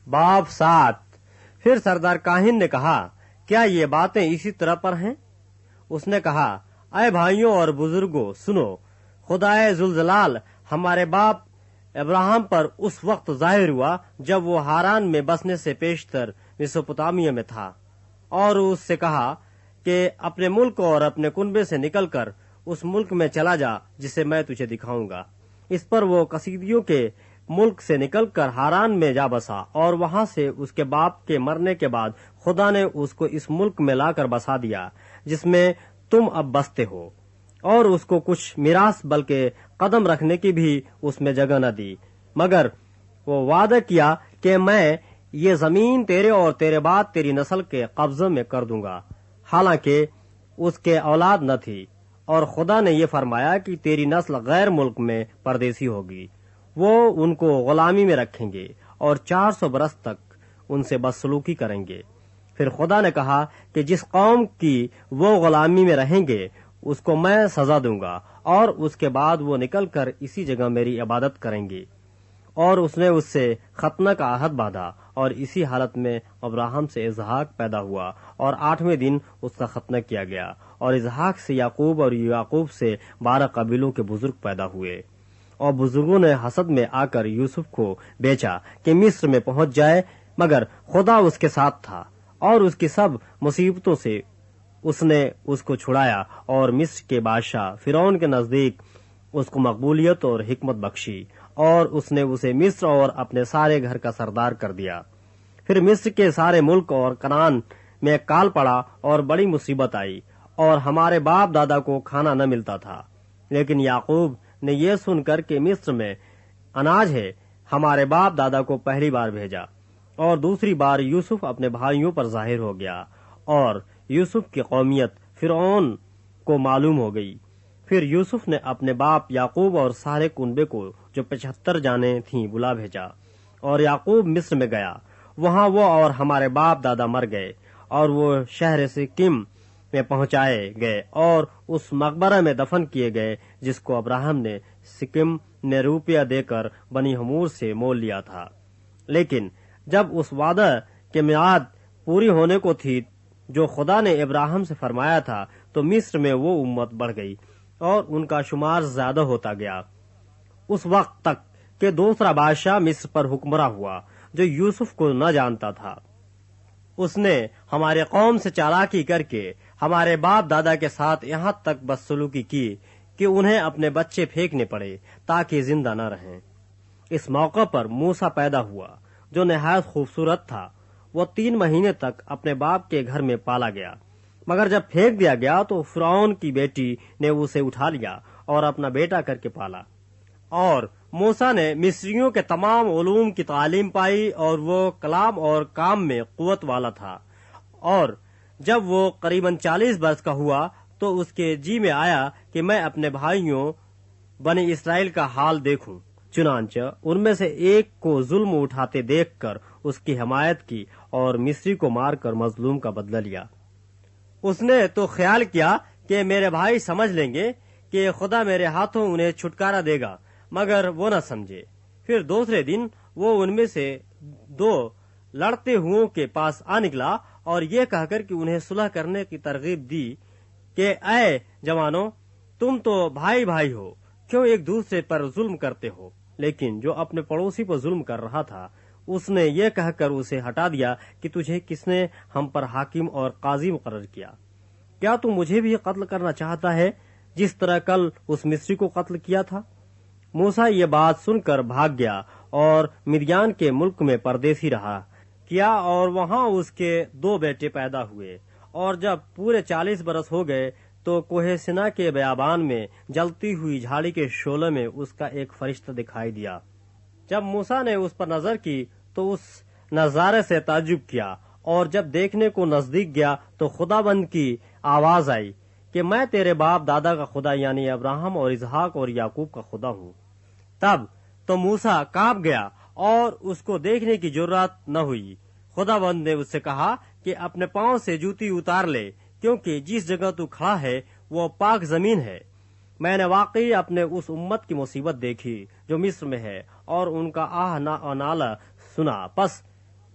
باب 7۔ پھر سردار کاہن نے کہا، کیا یہ باتیں اسی طرح پر ہیں؟ اس نے کہا، اے بھائیوں اور بزرگوں سنو، خدائے ذوالجلال ہمارے باپ ابراہیم پر اس وقت ظاہر ہوا جب وہ ہاران میں بسنے سے پیشتر میسوپوٹامیہ میں تھا، اور اس سے کہا کہ اپنے ملک اور اپنے کنبے سے نکل کر اس ملک میں چلا جا جسے میں تجھے دکھاؤں گا۔ اس پر وہ کسیدیوں کے ملک سے نکل کر ہاران میں جا بسا، اور وہاں سے اس کے باپ کے مرنے کے بعد خدا نے اس کو اس ملک میں لا کر بسا دیا جس میں تم اب بستے ہو، اور اس کو کچھ میراث بلکہ قدم رکھنے کی بھی اس میں جگہ نہ دی، مگر وہ وعدہ کیا کہ میں یہ زمین تیرے اور تیرے بعد تیری نسل کے قبضے میں کر دوں گا، حالانکہ اس کے اولاد نہ تھی، اور خدا نے یہ فرمایا کہ تیری نسل غیر ملک میں پردیسی ہوگی، وہ ان کو غلامی میں رکھیں گے اور 400 برس تک ان سے بدسلوکی کریں گے۔ پھر خدا نے کہا کہ جس قوم کی وہ غلامی میں رہیں گے اس کو میں سزا دوں گا، اور اس کے بعد وہ نکل کر اسی جگہ میری عبادت کریں گے۔ اور اس نے اس سے ختنہ کا عہد باندھا، اور اسی حالت میں ابراہیم سے اسحاق پیدا ہوا، اور 8ویں دن اس کا ختنہ کیا گیا، اور اسحاق سے یعقوب، اور یعقوب سے 12 قبیلوں کے بزرگ پیدا ہوئے۔ اور بزرگوں نے حسد میں آ کر یوسف کو بیچا کہ مصر میں پہنچ جائے، مگر خدا اس کے ساتھ تھا، اور اس کی سب مصیبتوں سے اس نے اس کو چھڑایا، اور مصر کے بادشاہ فرعون کے نزدیک اس کو مقبولیت اور حکمت بخشی، اور اس نے اسے مصر اور اپنے سارے گھر کا سردار کر دیا۔ پھر مصر کے سارے ملک اور کنعان میں کال پڑا اور بڑی مصیبت آئی، اور ہمارے باپ دادا کو کھانا نہ ملتا تھا، لیکن یعقوب نے یہ سن کر کہ مصر میں اناج ہے، ہمارے باپ دادا کو پہلی بار بھیجا، اور دوسری بار یوسف اپنے بھائیوں پر ظاہر ہو گیا، اور یوسف کی قومیت فرعون کو معلوم ہو گئی۔ پھر یوسف نے اپنے باپ یعقوب اور سارے کنبے کو جو 75 جانیں تھیں بلا بھیجا، اور یعقوب مصر میں گیا، وہاں وہ اور ہمارے باپ دادا مر گئے، اور وہ شہر سکم میں پہنچائے گئے اور اس مقبرہ میں دفن کیے گئے جس کو ابراہیم نے سکم میں روپیہ دے کر بنی حمور سے مول لیا تھا۔ لیکن جب اس وعدہ کے میعاد پوری ہونے کو تھی جو خدا نے ابراہیم سے فرمایا تھا، تو مصر میں وہ امت بڑھ گئی اور ان کا شمار زیادہ ہوتا گیا، اس وقت تک کہ دوسرا بادشاہ مصر پر حکمراں ہوا جو یوسف کو نہ جانتا تھا۔ اس نے ہمارے قوم سے چالاکی کر کے ہمارے باپ دادا کے ساتھ یہاں تک بدسلوکی کی کہ انہیں اپنے بچے پھینکنے پڑے تاکہ زندہ نہ رہیں۔ اس موقع پر موسیٰ پیدا ہوا جو نہایت خوبصورت تھا، وہ 3 مہینے تک اپنے باپ کے گھر میں پالا گیا، مگر جب پھینک دیا گیا تو فرعون کی بیٹی نے اسے اٹھا لیا اور اپنا بیٹا کر کے پالا۔ اور موسیٰ نے مصریوں کے تمام علوم کی تعلیم پائی، اور وہ کلام اور کام میں قوت والا تھا، اور جب وہ قریباً 40 برس کا ہوا تو اس کے جی میں آیا کہ میں اپنے بھائیوں بنی اسرائیل کا حال دیکھوں، چنانچہ ان میں سے ایک کو ظلم اٹھاتے دیکھ کر اس کی حمایت کی اور مصری کو مار کر مظلوم کا بدلہ لیا۔ اس نے تو خیال کیا کہ میرے بھائی سمجھ لیں گے کہ خدا میرے ہاتھوں انہیں چھٹکارا دے گا، مگر وہ نہ سمجھے۔ پھر دوسرے دن وہ ان میں سے 2 لڑتے ہوئوں کے پاس آ نکلا اور یہ کہہ کر کہ انہیں صلح کرنے کی ترغیب دی کہ اے جوانوں، تم تو بھائی بھائی ہو، کیوں ایک دوسرے پر ظلم کرتے ہو؟ لیکن جو اپنے پڑوسی پر ظلم کر رہا تھا اس نے یہ کہہ کر اسے ہٹا دیا کہ تجھے کس نے ہم پر حاکم اور قاضی مقرر کیا؟ کیا تو مجھے بھی قتل کرنا چاہتا ہے جس طرح کل اس مصری کو قتل کیا تھا؟ موسیٰ یہ بات سن کر بھاگ گیا اور مدیان کے ملک میں پردیسی رہا کیا، اور وہاں اس کے 2 بیٹے پیدا ہوئے۔ اور جب پورے 40 برس ہو گئے تو کوہ سینا کے بیابان میں جلتی ہوئی جھاڑی کے شعلے میں اس کا ایک فرشتہ دکھائی دیا۔ جب موسیٰ نے اس پر نظر کی تو اس نظارے سے تعجب کیا، اور جب دیکھنے کو نزدیک گیا تو خداوند کی آواز آئی کہ میں تیرے باپ دادا کا خدا یعنی ابراہیم اور اسحاق اور یعقوب کا خدا ہوں۔ تب تو موسیٰ کانپ گیا اور اس کو دیکھنے کی جرات نہ ہوئی۔ خداوند نے اس سے کہا کہ اپنے پاؤں سے جوتی اتار لے، کیونکہ جس جگہ تو کھڑا ہے وہ پاک زمین ہے۔ میں نے واقعی اپنے اس امت کی مصیبت دیکھی جو مصر میں ہے، اور ان کا آہ و نالہ سنا، پس